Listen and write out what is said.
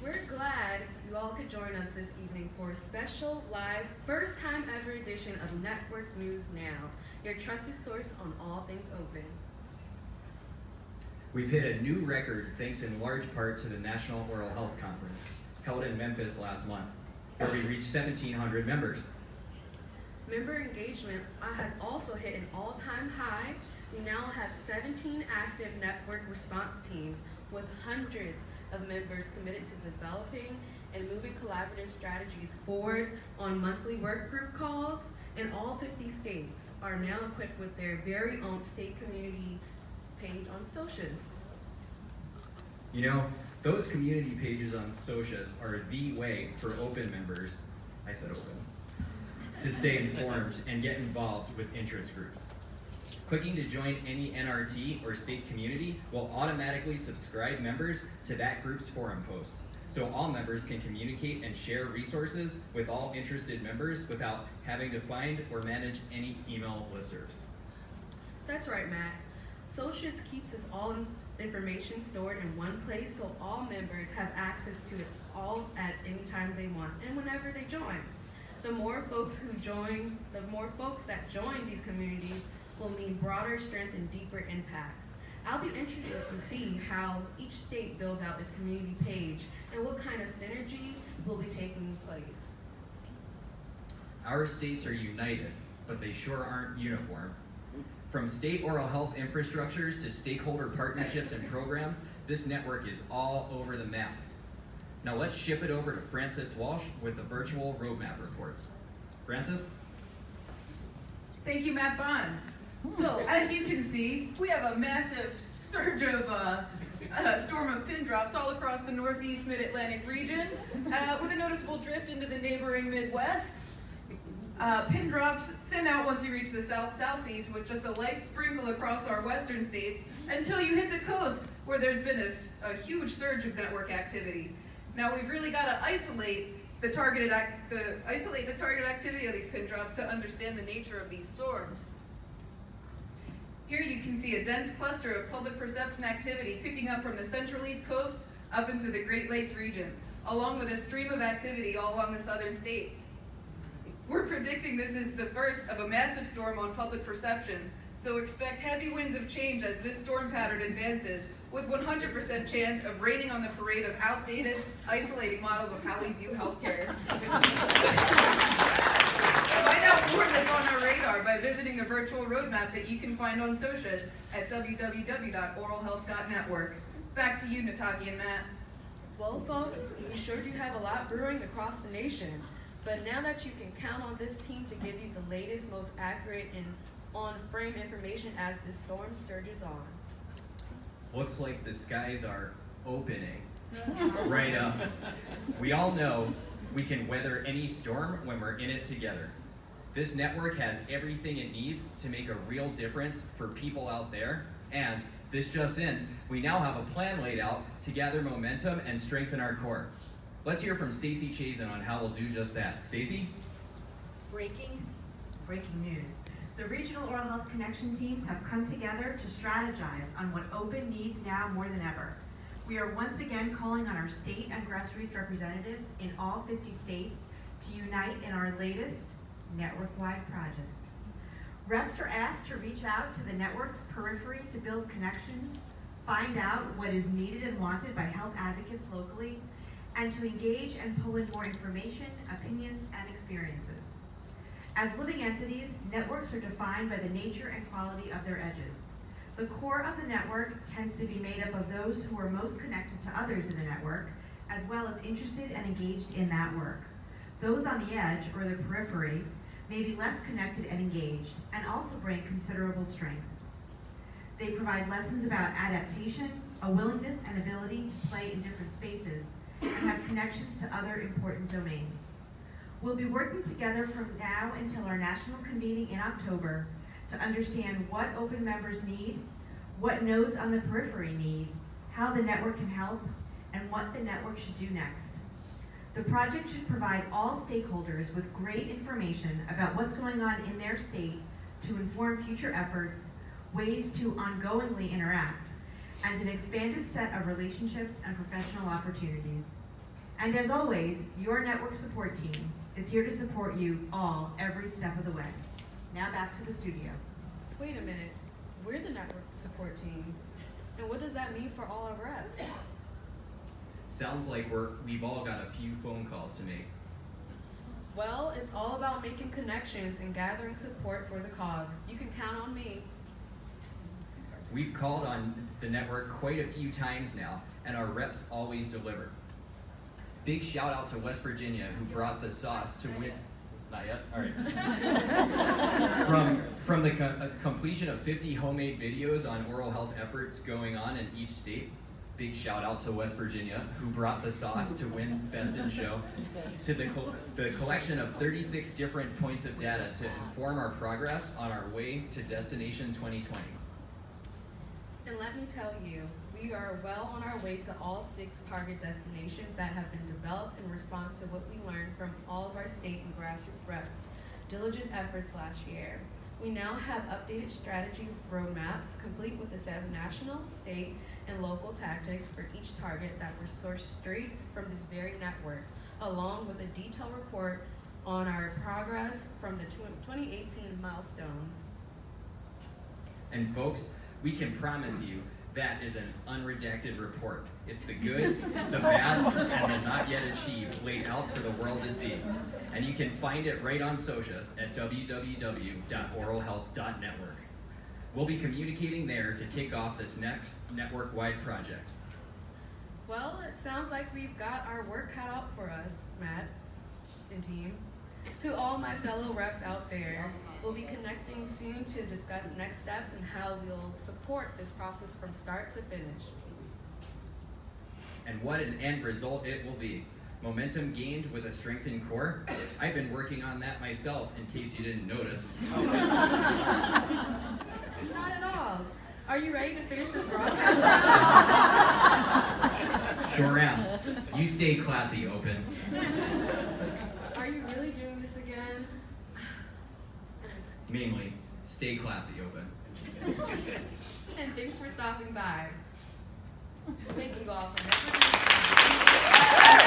We're glad you all could join us this evening for a special live, first time ever edition of Network News Now, your trusted source on all things open. We've hit a new record thanks in large part to the National Oral Health Conference, held in Memphis last month, where we reached 1,700 members. Member engagement has also hit an all-time high. We now have 17 active network response teams with hundreds of members committed to developing and moving collaborative strategies forward on monthly work group calls, and all 50 states are now equipped with their very own state community page on socials. You know, those community pages on socials are the way for open members, I said open, to stay informed and get involved with interest groups. Clicking to join any NRT or state community will automatically subscribe members to that group's forum posts, so all members can communicate and share resources with all interested members without having to find or manage any email listservs. That's right, Matt. Socius keeps us all information stored in one place so all members have access to it all at any time they want and whenever they join. The more folks that join these communities will mean broader strength and deeper impact. I'll be interested to see how each state builds out its community page and what kind of synergy will be taking place. Our states are united, but they sure aren't uniform. From state oral health infrastructures to stakeholder partnerships and programs, this network is all over the map. Now let's ship it over to Frances Walsh with the virtual roadmap report. Frances? Thank you, Matt Bond. So, as you can see, we have a massive surge of storm of pin drops all across the Northeast Mid-Atlantic region, with a noticeable drift into the neighboring Midwest. Pin drops thin out once you reach the south-southeast with just a light sprinkle across our western states until you hit the coast, where there's been a huge surge of network activity. Now we've really got to isolate the targeted activity of these pin drops to understand the nature of these storms. Here you can see a dense cluster of public perception activity picking up from the central East Coast up into the Great Lakes region, along with a stream of activity all along the southern states. We're predicting this is the first of a massive storm on public perception, so expect heavy winds of change as this storm pattern advances, with 100% chance of raining on the parade of outdated, isolating models of how we view healthcare. Find out more that's on our radar by visiting the virtual roadmap that you can find on socials at www.oralhealth.network. Back to you, Nataki and Matt. Well, folks, we sure do have a lot brewing across the nation. But now that you can count on this team to give you the latest, most accurate, and on-frame information as the storm surges on. Looks like the skies are opening right up. We all know we can weather any storm when we're in it together. This network has everything it needs to make a real difference for people out there, and this just in, we now have a plan laid out to gather momentum and strengthen our core. Let's hear from Stacy Chazen on how we'll do just that. Stacy? Breaking news. The Regional Oral Health Connection teams have come together to strategize on what open needs now more than ever. We are once again calling on our state and grassroots representatives in all 50 states to unite in our latest network-wide project. Reps are asked to reach out to the network's periphery to build connections, find out what is needed and wanted by health advocates locally, and to engage and pull in more information, opinions, and experiences. As living entities, networks are defined by the nature and quality of their edges. The core of the network tends to be made up of those who are most connected to others in the network, as well as interested and engaged in that work. Those on the edge, or the periphery, may be less connected and engaged, and also bring considerable strength. They provide lessons about adaptation, a willingness and ability to play in different spaces, and have connections to other important domains. We'll be working together from now until our national convening in October to understand what open members need, what nodes on the periphery need, how the network can help, and what the network should do next. The project should provide all stakeholders with great information about what's going on in their state to inform future efforts, ways to ongoingly interact, and an expanded set of relationships and professional opportunities. And as always, your network support team is here to support you all every step of the way. Now back to the studio. Wait a minute. We're the network support team. And what does that mean for all our reps? Sounds like we've all got a few phone calls to make. Well, it's all about making connections and gathering support for the cause. You can count on me. We've called on the network quite a few times now, and our reps always deliver. Big shout out to West Virginia, who brought the sauce to win. Not yet? All right. From the completion of 50 homemade videos on oral health efforts going on in each state. Big shout out to West Virginia, who brought the sauce to win Best in Show, to the collection of 36 different points of data to inform our progress on our way to Destination 2020. And let me tell you, we are well on our way to all 6 target destinations that have been developed in response to what we learned from all of our state and grassroots reps' diligent efforts last year. We now have updated strategy roadmaps, complete with a set of national, state, and local tactics for each target that were sourced straight from this very network, along with a detailed report on our progress from the 2018 milestones. And folks, we can promise you that is an unredacted report. It's the good, the bad, and the not yet achieved laid out for the world to see. And you can find it right on socials at www.oralhealth.network. We'll be communicating there to kick off this next network-wide project. Well, it sounds like we've got our work cut out for us, Matt and team. To all my fellow reps out there, we'll be connecting soon to discuss next steps and how we'll support this process from start to finish. And what an end result it will be. Momentum gained with a strengthened core. I've been working on that myself, in case you didn't notice. Not at all. Are you ready to finish this broadcast now? Sure am. You stay classy, Open. Are you really doing this again? Mainly, stay classy, Open. And thanks for stopping by. Thank you all for listening.